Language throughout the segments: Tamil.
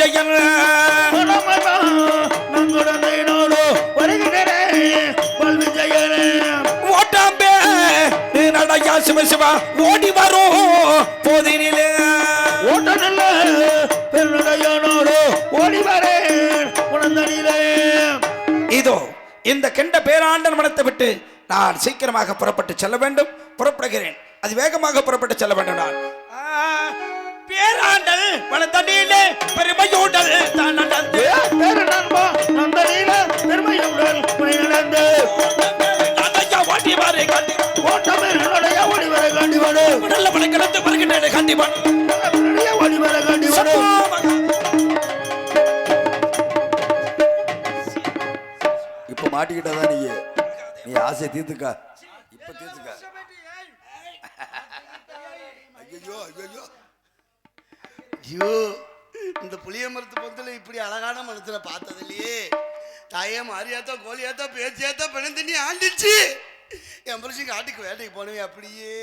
விஜயன் நங்குடனோடு வருகிறேன் விஜயன் ஓட்டாம்பே நடையா சிவ சிவா ஓடி வரும் போதினிலே ஓட்டனல்ல பெருநடையானோடு ஓடி வரேன் உணர்ந்தனிலே. இதோ இந்த கெண்ட பேராண்டன் மனத்தை விட்டு நான் சீக்கிரமாக புறப்பட்டு செல்ல வேண்டும். புறப்படுகிறேன். அது வேகமாக புறப்பட்டு செல்ல வேண்டும். நான் பேராண்டல் வனத்தடியிலே பெருமையூடல் தான் நடந்து பெருமையுடல் நடந்து ஓட்டி வரை காண்டி ஓட்டமே ஓடி வர காண்டி வாடு நல்ல பல கிடந்து வருகின்றன காண்டி வாடு ஓடி வர காண்டி வாடு. இப்ப மாட்டிக்கிட்டதான் நீ ஆசை தீர்த்துக்கா. இப்ப தீர்த்துக்கா. ஐயோ ஐயோ ஐயோ, இந்த புளிய மரத்து பொத்துல இப்படி அழகான மனசுல பார்த்ததில்லையே. தாயே மாரியாத்தா கோழியாத்தா பேச்சியாத்தா பிணம் தண்ணி ஆண்டிச்சு. என் புருஷன் காட்டுக்கு வேட்டைக்கு போனவே அப்படியே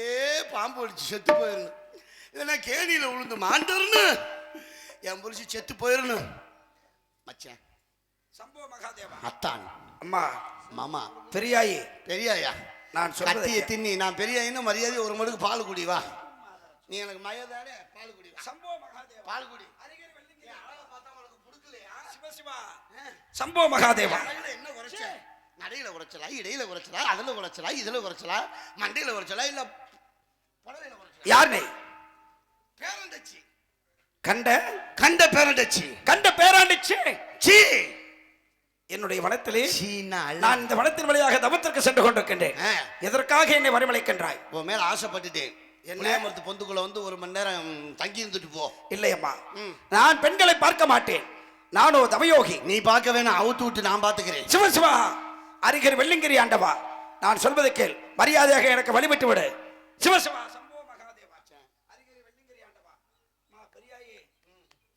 பாம்பு அடிச்சு செத்து போயிடணும். இல்லைன்னா கேணியில் விழுந்து மாண்டறணும். என் புருஷன் செத்து போயிடணும். மச்சான் சம்பவ மகாதேவா அத்தான் அம்மா மாமா பெரியாயி பெரியாயா நான் கத்திய தின்னி நான் பெரியாயின்னு மரியாதை ஒரு மடுக்கு பால் குடி வா. நீ எனக்கு மயதானே பால் குடி. சம்பவ மகாதேவா பால் குடி. சம்பவ மகாதேவா என்ன உரைச்ச? நடையில உரைச்சலா, இடையில உரைச்சலா, அதுல உரைச்சலா, இதுல உரைச்சலா, மண்டையில உரைச்சலா, இல்ல புடவையில உரைச்சலா? யார் நீ? பேரண்டச்சி. கண்ட பேரண்டச்சி. கண்ட பேராண்டிச்சி. சீ, என்னுடைய வனத்திலே சீனால் நான் இந்த வனத்தின் வழியாக தவத்திற்கு சென்று கொண்டிருக்கின்றேன். எதற்காக என்னை வரவழைக்கின்றாய்? உன் மேல ஆசைப்பட்டுட்டேன். என்ன மரத்து பொந்துக்குள்ள வந்து ஒரு மணி நேரம் தங்கி இருந்துட்டு போ. இல்லையம்மா, நான் பெண்களை பார்க்க மாட்டேன். நானோ தவயோகி. நீ பார்க்க வேணாம், அவுத்து விட்டு நான் பார்த்துக்கிறேன். சிவ சிவா அரிகர் வெள்ளிங்கிரி ஆண்டவா, நான் சொல்வதை கேள். மரியாதையாக எனக்கு வழிபட்டு விடு. சிவ சிவா சம்பவ மகாதேவா அரிகர் வெள்ளிங்கிரி ஆண்டவா. மா பெரியாயே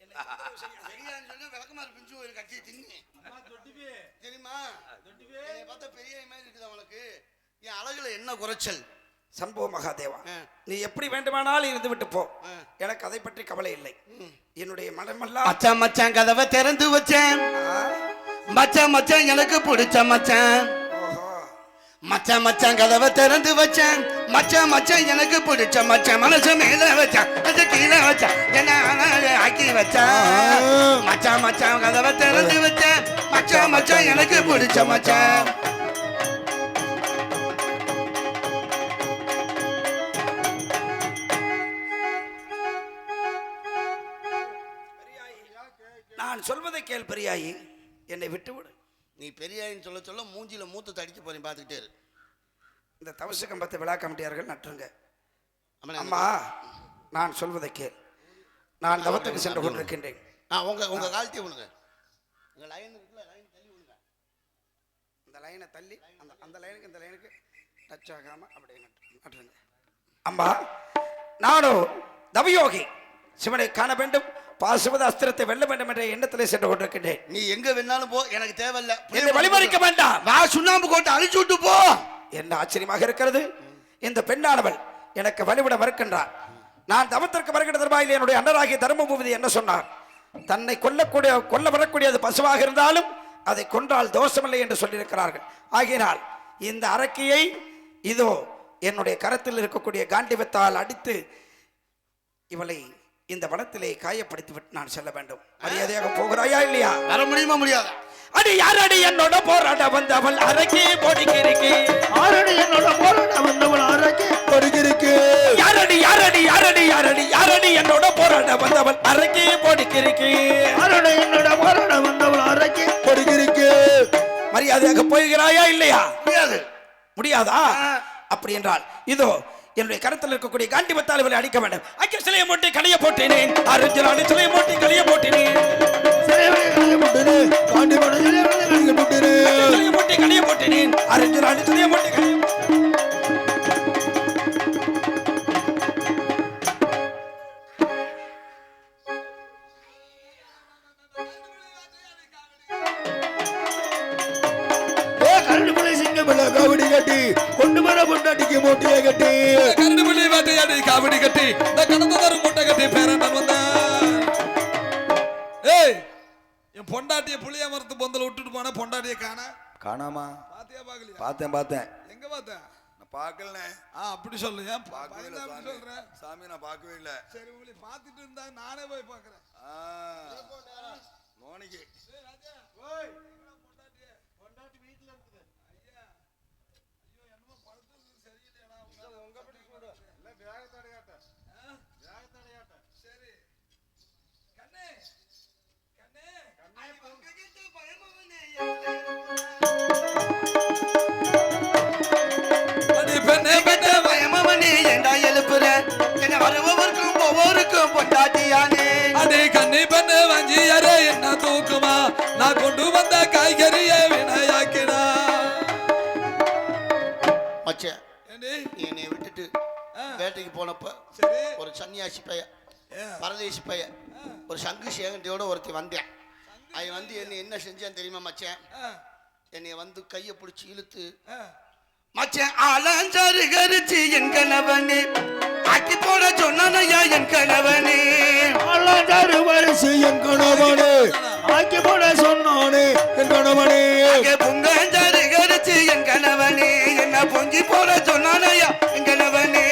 பெரியான்னு சொன்னா விளக்கமாறு பிஞ்சு ஒரு கட்சியை தின்னி தெரியுமா? என்னை பார்த்தா பெரிய மாதிரி இருக்குது அவனுக்கு. என் அழகுல என்ன குறைச்சல்? சம்பவ மகாதேவா, நீ எப்படி வேண்டுமானாலும் இருந்து விட்டு போ. எனக்கு அதை பற்றி கவலை இல்லை. என்னுடைய மனமெல்லாம் மச்சான் மச்சான் கதவை திறந்து வச்சேன். மச்சான் மச்சான் எனக்கு பிடிச்ச மச்சான். மச்சான் மச்சான் கதவை திறந்து வச்சேன். மச்சான் மச்சான் எனக்கு பிடிச்ச மச்சான். மனசு மேல வச்சான், கீழே வச்சான், என்ன ஆக்கி வச்சான். மச்சான் மச்சான் கதவை திறந்து வச்சேன். மச்சான் மச்சான் எனக்கு பிடிச்ச மச்சான். நான் சொல்வதை கேள் பெரியாயி, என்னை விட்டுவிடு. நீ பெரியாயின்னு சொல்ல சொல்ல மூஞ்சில மூத்த தடிக்க போறேன், பார்த்துக்கிட்டே இரு. இந்த தவச கம்பத்தை விழா கமிட்டியார்கள் நட்டுருங்க. அம்மா, நான் சொல்வதை கேள். நான் தவத்துக்கு சென்று கொண்டிருக்கின்றேன். உங்க காலத்தை விடுங்க. உங்க லைன் இருக்குல்ல, லைன் தள்ளி விடுங்க. இந்த லைனை தள்ளி அந்த லைனுக்கு இந்த லைனுக்கு டச் ஆகாம அப்படியே நட்டுருங்க. அம்மா, நானும் தவயோகி சிவனை காண வேண்டும், பாசுவத அஸ்திரத்தை வெல்ல வேண்டும் என்ற எண்ணத்திலே சென்று கொண்டிருக்கின்றேன். நீ எங்க வேணாலும் போ, எனக்கு தேவையில்லை. என்னை வழிமறிக்க வேண்டாம். வா, சுண்ணாம்பு கோட்டை அழிச்சு விட்டு போ. என்ன ஆச்சரியமாக இருக்கிறது, இந்த பெண்ணானவள் எனக்கு வழிவிட மறுக்கின்றார். நான் தவத்திற்கு வருகிற தருவாயில் என்னுடைய அண்ணராகிய தர்மபூபதி என்ன சொன்னார்? தன்னை கொல்ல வரக்கூடியது பசுவாக இருந்தாலும் அதை கொன்றால் தோஷமில்லை என்று சொல்லியிருக்கிறார்கள். ஆகினால் இந்த அரக்கியை இதோ என்னுடைய கரத்தில் இருக்கக்கூடிய காண்டிவத்தால் அடித்து இவளை இந்த வனத்திலே காயப்படுத்தி விட்டு நான் செல்ல வேண்டும். மரியாதையாக போகிறாயா இல்லையா? வர முடியுமா? முடியாது. அடி யாரடி என்னோட போராட வந்தவள் அரக்கி பொடிக்கிருக்கு. ஆரடி என்னோட போராட வந்தவள் அரக்கி பொடிக்கிருக்கு. யாரடி யாரடி யாரடி யாரடி யாரடி என்னோட போராட வந்தவள் அரக்கி பொடிக்கிருக்கு. ஆரடி என்னோட போராட வந்தவள் அரக்கி பொடிக்கிருக்கு. மரியாதையாக போகிறாயா இல்லையா? முடியாது. முடியாதா? அப்படி என்றால் இதோ என்னுடைய கருத்தில் இருக்கக்கூடிய காண்டிபத்தால் இவளை அடிக்க வேண்டும். அக்கி சிலையை மூட்டி களைய போட்டினேன். அருஞ்சலாடி சிலையை மூட்டி களைய போட்டினேன். சிலையை மூட்டி களைய போட்டினேன். அருஞ்சலாடி சிலையை மூட்டி களைய காவடி கட்டி கொண்டு வர பொண்டாட்டிக்கு மூட்டையை கட்டி கரண்டு புள்ளி வேட்டையாடி காவடி கட்டி இந்த கடந்த தரும் மூட்டை கட்டி பேரண்டன் வந்தான். ஏய் பொண்டாட்டிய புளிய மரத்து பொந்தல விட்டுட்டு போன பொண்டாட்டிய காணாமா பாத்தியா பாக்கலையா? பார்த்தேன் எங்க பார்த்த? நான் பார்க்கலண்ணே. அப்படி சொல்லு. ஏன் பார்க்கவே இல்லை அப்படி சொல்ற? சாமி நான் பார்க்கவே இல்லை. சரி உங்களை பார்த்துட்டு இருந்தா நானே போய் பார்க்கறேன். மோனிக்கு பொண்டாட்டி வீட்டுல இருக்குது. ஐயா ஐயோ என்னமோ படுத்துறது சரியில்லைடா. உங்க படி கூட இல்ல வேகத்தடையாட்ட வேகத்தடையாட்ட. சரி கண்ணே கண்ணே அடி பெண்ணே பெண்ணே பயமவனே ஏண்டா எழுப்புற என்ன வருபவருக்கும் ஒவ்வொருக்கும் பொண்டாட்டியானே. அடி கண்ணி பெண்ணு வஞ்சியரே என்ன தூக்குமா நான் கொண்டு வந்த காய்கறியை வினையாக்கினா. மச்சான் ஏண்டி என்னை விட்டுட்டு வேட்டைக்கு போனப்ப சரி ஒரு சன்னியாசி பைய ஏன்? பரதேசி பைய ஒரு சங்கு சேகண்டியோட ஒருத்தி வந்தேன். அவன் வந்து என்ன செஞ்சான் தெரியுமா மச்சான்? என்னை வந்து கையை பிடிச்சி இழுத்து மச்சான் ஆலாஞ்சாறு கரிச்சு என் கணவனே ஆக்கி போட சொன்னானையா என் கணவனே. அல்லாண்டாரு வரிசை என் கணவனே ஆக்கி போட சொன்னானே என் கணவனே. பொங்காஞ்சாறு கரிச்சு என் கணவனே என்ன பொங்கி போட சொன்னானையா என் கணவனே.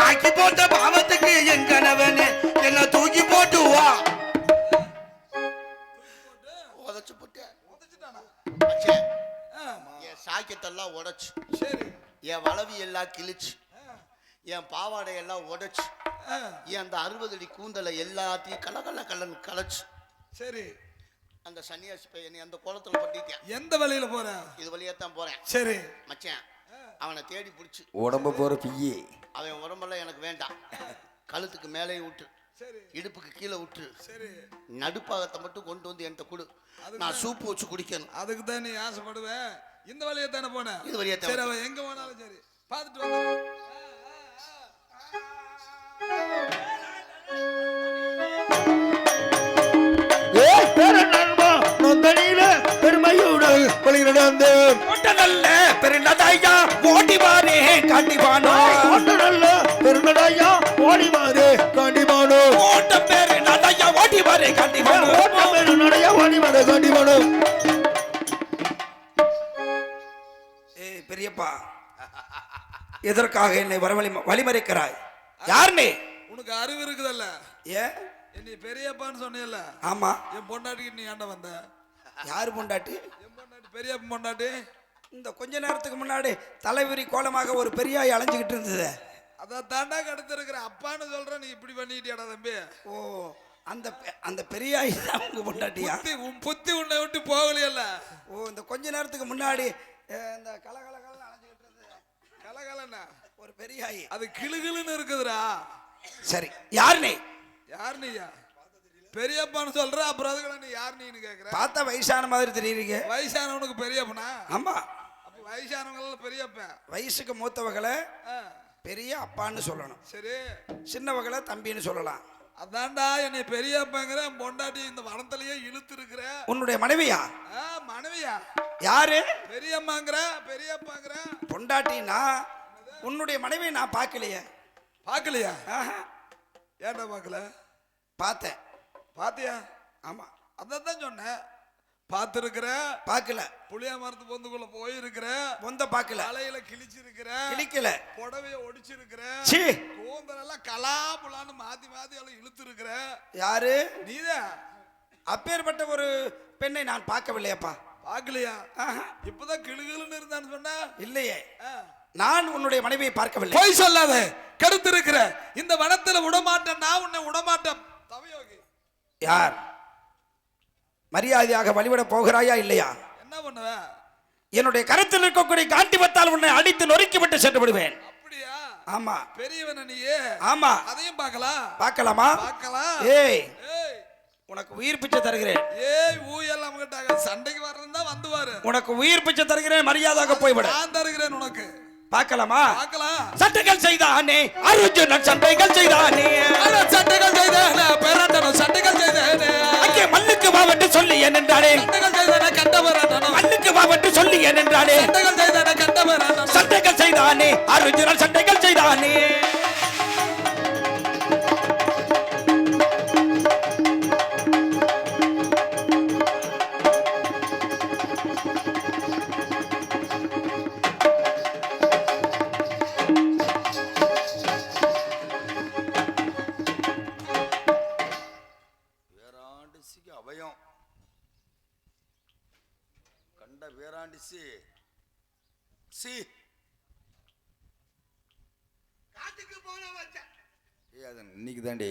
ஆக்கி போட்ட பாவத்துக்கு என் கணவனே என்ன தூக்கி போட்டு வா. உதச்சு போட்டேன் மச்சான். என் சாக்கியத்தெல்லாம் உடைச்சு சரி என் வளவி எல்லாம் கிழிச்சு என் பாவாடை எல்லாம் உடைச்சு என் அந்த 60 அடி கூந்தலை எல்லாத்தையும் கலன்னு கலைச்சு சரி அந்த சன்னியாசி பையனை அந்த குளத்துல பட்டிட்டேன். எந்த வழியில போற? இது வழியாத்தான் போறேன். சரி மச்சான் அவனை தேடி பிடிச்சு உடம்பு போற பிய்யே அவன் உடம்பெல்லாம் எனக்கு வேண்டாம். கழுத்துக்கு மேலே விட்டு சரி இடுப்புக்கு கீழே விட்டு சரி நடுப்பாகத்தை மட்டும் கொண்டு வந்து என்கிட்ட கொடு. நான் சூப்பு வச்சு குடிக்கணும். அதுக்கு தான் நீ ஆசைப்படுவேன். இந்த வழியை தானே போன? இது வழியாத்தான். சரி அவன் எங்க போனாலும் சரி பார்த்துட்டு வந்து ஏய் பேர நண்பா நொந்தனில பெருமையோடு வழி நடந்து நல்ல பெருநடையா ஓடி வாரே காண்டிவானோ. நல்ல பெருநடையா ஓடி மாறு காண்டிமானோ. ஓட்ட பேரு நடையா ஓடி வாரே காண்டிவானோ. ஓட்ட பெருநடையா ஓடி மாறு காண்டிமானோ. ஏய் பெரியப்பா எதற்காக என்னை வழிமறைக்கிறாய்? யார் நீ? உனக்கு அறிவு இருக்குதல்ல? ஏன் என்னை பெரியப்பான்னு சொன்னேல்ல? ஆமா என் பொண்டாட்டிக்கு நீ ஏண்ட வந்த? யாரு பொண்டாட்டி? என் பொண்டாட்டி பெரியப்பா பொண்டாட்டி. இந்த கொஞ்ச நேரத்துக்கு முன்னாடி தலைவிரி கோலமாக ஒரு பெரியாய் அலைஞ்சுக்கிட்டு இருந்தது. அதை தாண்டா கடுத்து இருக்கிற அப்பான்னு சொல்ற நீ இப்படி பண்ணிட்டியாடா தம்பி? ஓ அந்த பெரியாய் தான் உங்க பொண்டாட்டியா? உன் புத்தி உன்னை விட்டு போகலையல்ல? ஓ இந்த கொஞ்ச நேரத்துக்கு முன்னாடி இந்த கலகலகல அலைஞ்சுக்கிட்டு இருந்தது கலகலன்னா ஒரு பெரியாய். அது கிளுகிளுன்னு இருக்குதுடா. சரி யார் நீ? யார் நீயா? பெரியப்பான்னு சொல்ற, அப்புறம் அதுக்குள்ள நீ யார் நீன்னு கேக்குற? பார்த்தா வயசான மாதிரி தெரியுறீங்க. வயசானவனுக்கு பெரியப்பனா? ஆமா அப்ப வயசானவங்க பெரியப்பா. வயசுக்கு மூத்தவகளை பெரிய அப்பான்னு சொல்லணும். சரி சின்னவகளை தம்பின்னு சொல்லலாம். அதான்டா என்னை பெரியப்பாங்கிற பொண்டாட்டி இந்த வனத்திலேயே இழுத்து இருக்கிற. உன்னுடைய மனைவியா? மனைவியா? யாரு? பெரியம்மாங்கிற பெரியப்பாங்கிற பொண்டாட்டினா உன்னுடைய மனைவியை நான் பார்க்கலையே. பார்க்கலையா? ஏன்டா பார்க்கல? பார்த்தேன். பாத்தியா? ஆமா அதான் சொன்னேன். பார்த்திருக்கிற பார்க்கல. புளிய மரத்து பொந்துக்குள்ள போயிருக்கிற. பொந்த பார்க்கல. தலையில கிழிச்சிருக்கிற. கிழிக்கல. புடவைய ஒடிச்சிருக்கிற. சீ கூந்தலெல்லாம் கலாபுலான்னு மாத்தி மாத்தி எல்லாம் இழுத்து இருக்கிற. யாரு? நீதான். அப்பேற்பட்ட ஒரு பெண்ணை நான் பார்க்கவில்லையப்பா. பார்க்கலையா? இப்பதான் கிளுகிளுன்னு இருந்தான்னு சொன்ன. இல்லையே நான் உன்னுடைய மனைவியை பார்க்கவில்லை. போய் சொல்லாத. கருத்து இருக்கிற இந்த வனத்துல விடமாட்டேன். நான் உன்னை விடமாட்டேன். தவயோகி யார்? மரியாதையாக வழிவிட போகிறாயா இல்லையா? என்ன பண்ணுவ? என்னுடைய கருத்தில் இருக்கக்கூடிய காண்டிபத்தால் உன்னை அடித்து நொறுக்கி விட்டு சென்று விடுவேன். அப்படியா? ஆமா பெரியவன நீயே. ஆமா அதையும் பார்க்கலாம். பார்க்கலாமா? பார்க்கலாம். ஏய் ஏய் உனக்கு உயிர் பிச்சை தருகிறேன். ஏய் ஊயெல்லாம் நம்மகிட்ட சண்டைக்கு வரணும்னா வந்துவாரு. உனக்கு உயிர் பிச்சை தருகிறேன். மரியாதையாக போய்விட. நான் தருகிறேன் உனக்கு. பார்க்கலாமா? பார்க்கலாம். சட்டைகள் செய்தானே அர்ஜுனன் சண்டைகள் செய்தானே. சட்டைகள் செய்தானே பேரண்டனும் சட்டைகள் செய்தானே. அங்கே மல்லுக்கு வாவென்று சொல்லி என்றானே. சட்டைகள் செய்தானே கண்டவரண்டனும். மல்லுக்கு வாவென்று சொல்லி என்றானே. சட்டைகள் செய்தானே கண்டவரண்டனும். சட்டைகள் செய்தானே அர்ஜுனன் சண்டைகள் செய்தானே. சி காட்டுக்கு போன மச்சான். ஏய் அது இன்னைக்கு தாண்டி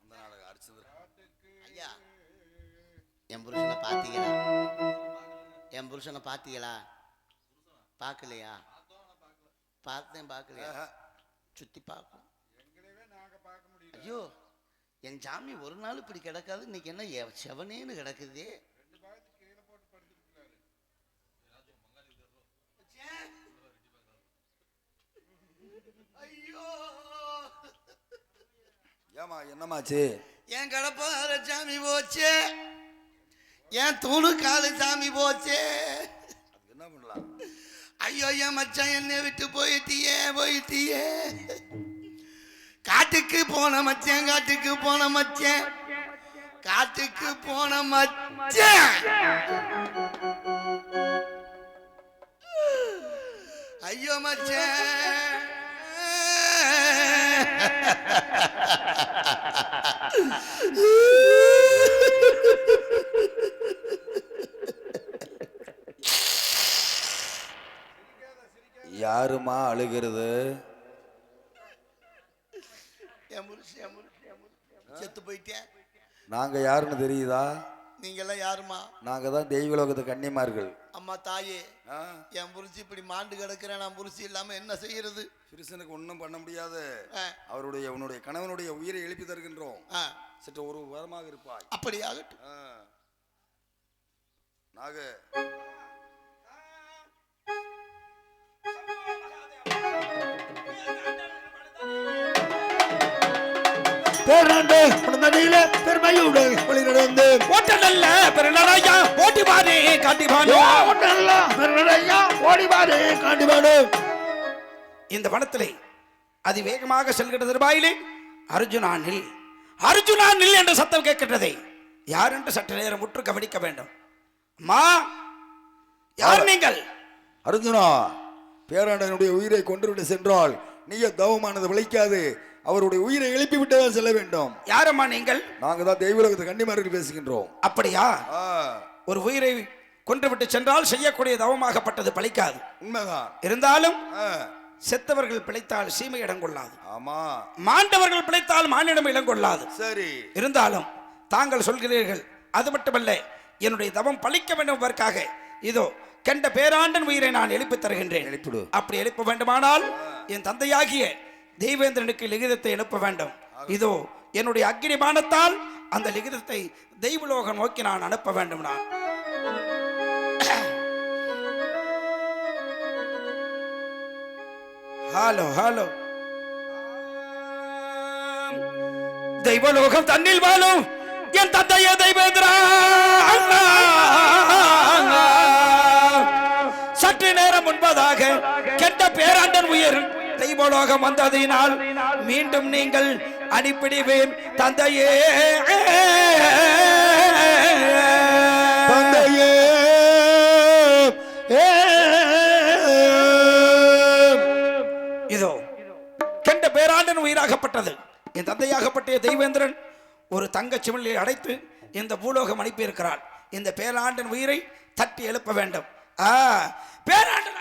அந்த நாடகம் அரிச்சந்திர. ஐயா என் புருஷனை பார்த்தீங்களா? என் புருஷனை பார்த்தீங்களா? பார்க்கலையா? பார்த்தேன் பார்க்கலையா? சுத்தி பார்க்கணும். ஐயோ என் சாமி ஒரு நாள் இப்படி கிடக்காது, இன்னைக்கு என்ன செவனேன்னு கிடக்குது. ஐயோ ஏமா என்னமாச்சு? என் கடப்பார சாமி போச்சே, என் தூணு காலு சாமி போச்சே. அதுக்கு என்ன பண்ணலாம்? ஐயோ என் மச்சான் என்னை விட்டு போயிட்டியே. காட்டுக்கு போன மச்சான், காட்டுக்கு போன மச்சான், காட்டுக்கு போன மச்சான். ஐயோ மச்சான் யாருமா அழுகிறது? செத்து போயிட்டேன். நாங்க யாருன்னு தெரியுதா? நீங்க எல்லாம் யாருமா? நாங்க தான் தெய்வலோகத்து கன்னிமார்கள். அம்மா தாயே, ஆ? என் புருஷி இப்படி மாண்டு கிடக்கிறேன், நான் புருஷி இல்லாம என்ன செய்யறது? புருஷனுக்கு ஒன்றும் பண்ண முடியாது. ஆ. உன்னுடைய கணவனுடைய உயிரை எழுப்பி தருகின்றோம். ஆ, சற்று ஒரு வாரமாக இருப்பாய். அப்படி ஆகட்டும். ஆ. நாக பேராண்டு உடனடியிலே பெருமையோடு வழி நடந்து ஓட்டல்ல பெருநடையா ஓட்டி பாரு காட்டி பாரு. ஓடிவாரு காண்டிவாடு. இந்த வனத்திலே அதிவேகமாக செல்கிற திருபாயிலே அர்ஜுனா நில், அர்ஜுனா நில் என்ற சத்தம் கேட்கின்றதே. யார் என்று சற்று நேரம் முற்று கவனிக்க வேண்டும். அம்மா, யார் நீங்கள்? அர்ஜுனா, பேராண்டனுடைய உயிரை கொன்றுவிட்டு சென்றால் நீய தவமானது விளைக்காது. அவருடைய உயிரை எழுப்பி விட்டுதான் செல்ல வேண்டும். யாரம்மா நீங்கள்? நாங்க தான் தெய்வலோகத்து கன்னிமார்கள் பேசுகின்றோம். அப்படியா? ஆ, ஒரு உயிரை கொன்றுவிட்டு சென்றால் செய்யக்கூடிய தவமாகப்பட்டது பலிக்காது. உண்மைதான். இருந்தாலும் ஆ, செத்தவர்கள் பிழைத்தால் சீமை இடம் கொள்ளாது, ஆமா மாண்டவர்கள் பிழைத்தால் மானிடம் இடம் கொள்ளாது. சரி. இருந்தாலும் தாங்கள் சொல்கிறீர்கள், அது மட்டுமல்ல, என்னுடைய தவம் பலிக்க வேண்டும் என்பதற்காக இதோ கண்ட பேராண்டன் உயிரை நான் எழுப்பி தருகின்றேன். எழுப்பிடு. அப்படி எழுப்ப வேண்டுமானால் என் தந்தையாகிய தெய்வேந்திரனுக்கு லிகிதத்தை எழுப்ப வேண்டும். இதோ என்னுடைய அக்னி பானத்தால் அந்த லிகிதத்தை தெய்வலோகம் நோக்கி நான் அனுப்ப வேண்டும். நான் ஹலோ ஹலோ தெய்வலோகம் தன்னில் வாழும் என் தந்தைய தெய்வேந்திரா, சற்று நேரம் முன்பதாக கெட்ட பேராண்டன் உயிர் தெய்வலோகம் வந்ததினால் மீண்டும் நீங்கள் அனுப்பிடுவேன் தந்தையே. தந்தையே இதோ கெட்ட பேராண்டன் உயிராகப்பட்டது. என் தந்தையாகப்பட்ட தெய்வேந்திரன் ஒரு தங்க சிமிழில் அடைத்து இந்த பூலோகம் அனுப்பியிருக்கிறாள். இந்த பேராண்டன் உயிரை தட்டி எழுப்ப வேண்டும். பேராண்டன்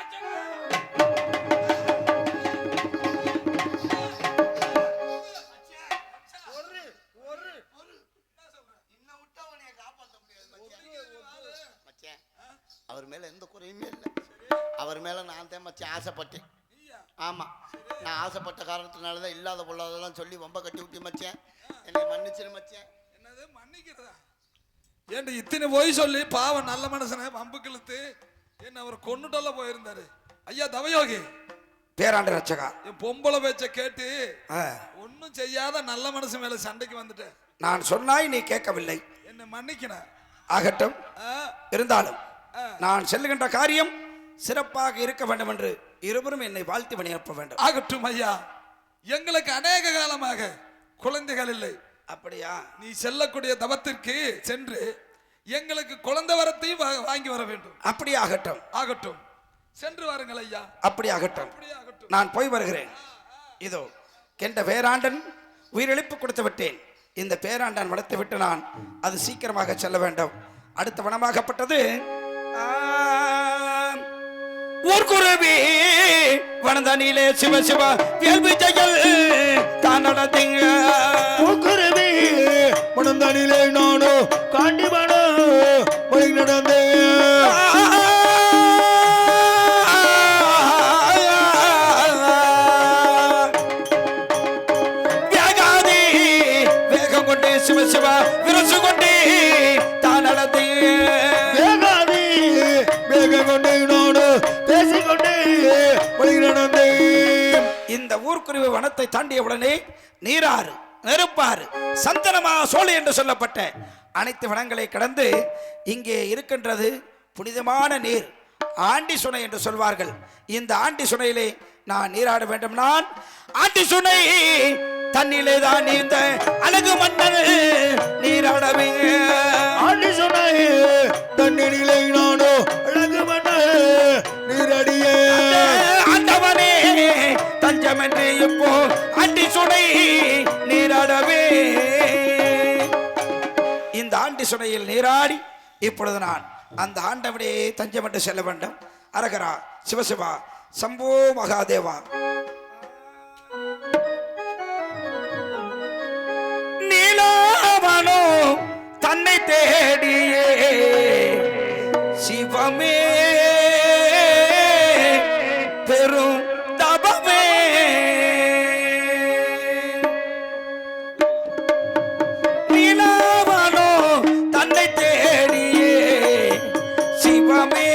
அவர் மேல எந்த குறையுமே இல்லை. அவர் மேல நான் தான் மச்சான் ஆசைப்பட்டேன். ஆமா, நான் ஆசைப்பட்ட காரணத்தினாலதான் இல்லாத பொல்லாதெல்லாம் சொல்லி வம்ப கட்டி விட்டு மச்சேன். என்னை மன்னிச்சிரு மச்சேன். என்னது மன்னிக்கிறதா? ஏன்டி இத்தனை போய் சொல்லி பாவம் நல்ல மனுஷனை வம்பு கிழுத்து என்ன அவர் கொன்னுட்டல்ல போயிருந்தாரு. ஐயா தவயோகி, பேராண்ட ரட்சகா, என் பொம்பளை பேச்ச கேட்டு ஒன்னும் செய்யாத நல்ல மனுஷன் மேல சண்டைக்கு வந்துட்டேன். நான் சொன்னாய் நீ கேட்கவில்லை. என்ன மன்னிக்கணும். ஆகட்டும். இருந்தாலும் நான் செல்லுகின்ற காரியம் சிறப்பாக இருக்க வேண்டும் என்று இருவரும் என்னை வாழ்த்தி பணி அனுப்ப வேண்டும். ஆகட்டும் ஐயா, எங்களுக்கு அநேக காலமாக குழந்தைகள் இல்லை. அப்படியா? நீ செல்லக்கூடிய தவத்திற்கு சென்று எங்களுக்கு குழந்தை வரத்தையும் வாங்கி வர வேண்டும். அப்படி ஆகட்டும். ஆகட்டும், சென்று வாருங்கள் ஐயா. அப்படி ஆகட்டும். நான் போய் வருகிறேன். இதோ கெண்ட பேராண்டன் உயிரிழப்பு கொடுத்து விட்டேன். இந்த பேராண்டன் வளர்த்து விட்டு நான் அது சீக்கிரமாக செல்ல வேண்டும். அடுத்த வனமாகப்பட்டது ஊர்குரு ஊர்க்குருவி வனதனிலே சிவ சிவ வேள்வி செயல் தான் நடந்தீங்க பூக்குருவி மனந்தனிலே நானோ காண்டிவன வழி நடந்தேன் வேகாதி வேகம் கொண்டு சிவ சிவ விரசு கொண்டு தான் நடந்தீங்க வேகாதி வேகம் கொண்டு நானோ பேசிக்கொண்டே வழி நடந்தேன் இந்த ஊர்க்குருவி வனத்தை தாண்டிய உடனே நீராறு நெருப்பாறு சந்தனமா சோலை என்று சொல்லப்பட்ட அனைத்து வனங்களை கடந்து இங்கே இருக்கின்றது புனிதமான நீர் ஆண்டி சுனை என்று சொல்வார்கள். இந்த ஆண்டி சுனையிலே நான் நீராட வேண்டும். நான் ஆண்டி சுனை தண்ணிலே தான் நீந்த அழகு மன்னன் நீராடவே ஆண்டி சுனை தண்ணீரிலே நானோ அழகு மன்ன நீரடிய ஆண்டவனே தஞ்சம் என்று இப்போ ஆண்டி சுனை நீராடவே இந்த ஆண்டி சுனையில் நீராடி இப்பொழுது நான் அந்த ஆண்டவனே தஞ்சம் என்று செல்ல வேண்டும். அரகரா சிவசிவா சம்போ மகாதேவா. நீலாவனோ தன்னை தேடியே சிவமே பெரும் தபமே நீலாவனோ தன்னை தேடியே சிவமே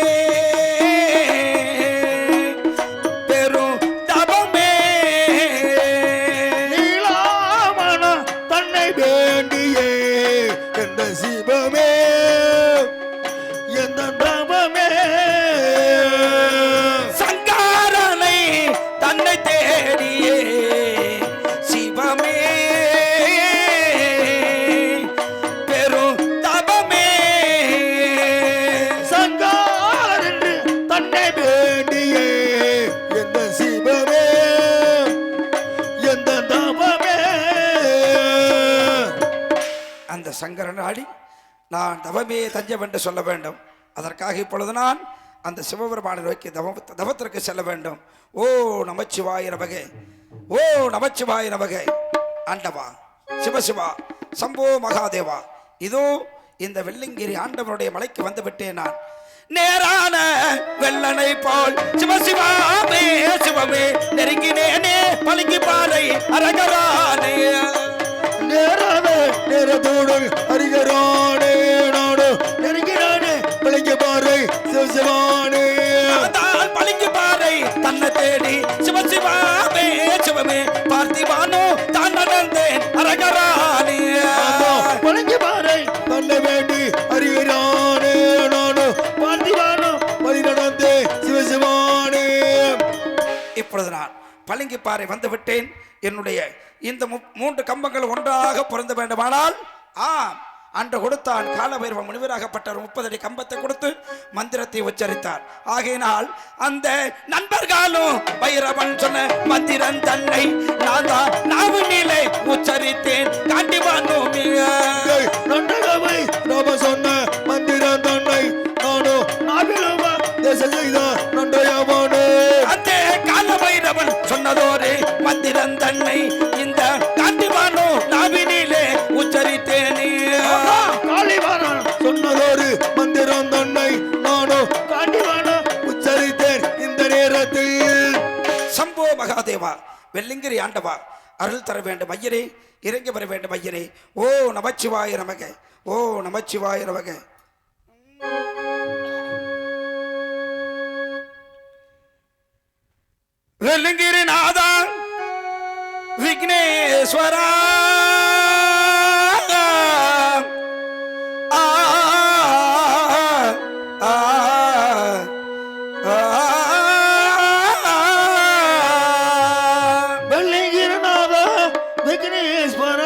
பெரும் தபமே நீலாமன தன்னை வேண்டியே எந்த சிவமே எந்த தவமே சங்காரனை தன்னை தேடியே சிவமே பெரும் தபமே சங்கார் என்று தன்னை வேண்டியே எந்த சிவமே எந்த தவமே அந்த சங்கரன் ஆடி நான் தவமே தஞ்சம் என்று சொல்ல வேண்டும். அதற்காக இப்பொழுது நான் அந்த சிவபெருமானை நோக்கி தவத்திற்கு செல்ல வேண்டும். ஓ நமச்சிவாய நமகே, ஓ நமச்சிவாய நமகே. ஆண்டவா சிவசிவா சம்போ மகாதேவா, இதோ இந்த வெள்ளிங்கிரி ஆண்டவனுடைய மலைக்கு வந்து விட்டேன். நான் நேரான வெள்ளனை போல் சிவசிவாமே சிவமே நெருங்கினேனே பலிக்கு பாலை அரகரானே நேராவே நேரத்தோடு அறிகிறானே நாடு நெருங்கினானே பிழைக்க பாறை சிவசிவானே அதால் பலிக்கு பாறை தன்னை தேடி சிவசிவாமே சிவமே பார்த்திவானோ தான் நடந்தேன் அரகரானே பிழைக்க பாறை தன்னை வேண்டி அறிகிறானே நாடு பார்த்திவானோ வழி நடந்தே சிவசிவானே. இப்பொழுது நான் பளிங்குப்பாறை வந்து விட்டேன். என்னுடைய இந்த 3 கம்பங்கள் ஒன்றாக பொருந்த வேண்டுமானால் ஆம் அன்று கொடுத்தான் காலபைரவ முனிவராகப்பட்ட 30 அடி கம்பத்தை கொடுத்து மந்திரத்தை உச்சரித்தார். ஆகையினால் அந்த நண்பர்களும் பைரவன் சொன்ன மந்திரன் தன்னை நான் தான் நாவினிலே உச்சரித்தேன். காண்டிவானோ நன்றகவை நாம சொன்ன மந்திரம் தன்னை நானோ நாவிலுமா தேச செய்த நன்றையவானே அந்த காலபைரவன் சொன்னதோரே மந்திரன் தன்னை இந்த காண்டிவானோ நாவினிலே உச்சரித்தேனே. காளிவாரன் சொன்னதொரு மந்திரம் தன்னை நானோ காண்டிவான உச்சரித்தேன் இந்த நேரத்தில். சம்போ மகாதேவா வெள்ளிங்கிரி ஆண்டவா அருள் தர வேண்டும் ஐயரே, இறங்கி வர வேண்டும் ஐயரே. ஓ நமச்சிவாய நமக, ஓ நமச்சிவாய நமக. வெள்ளிங்கிரி நாதா விக்னேஸ்வரா ஆ ஆ வெள்ளிங்கிரிநாத விக்னேஸ்வர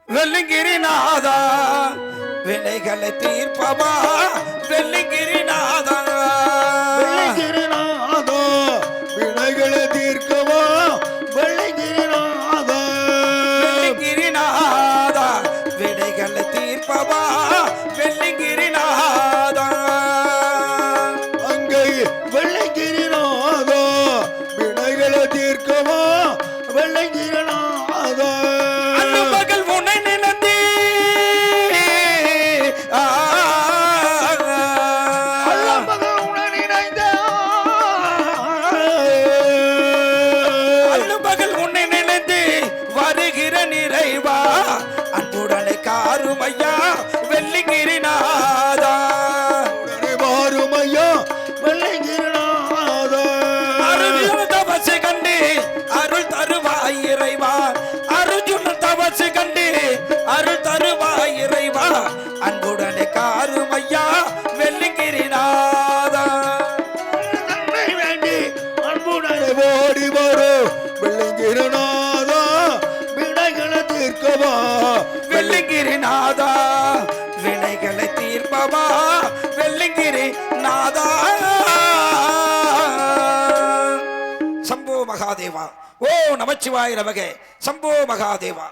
வெள்ளிங்கிரிநாதா வினைகளை தீர்ப்பவா வெள்ளிங்கிரிநாதா வெள்ளிங்கிரிநாத வினைகளை தீர்க்கவா வெள்ளிங்கிரிநாத வெள்ளிங்கிரிநாதா நமச்சிவாய நமக சம்போ மகாதேவா.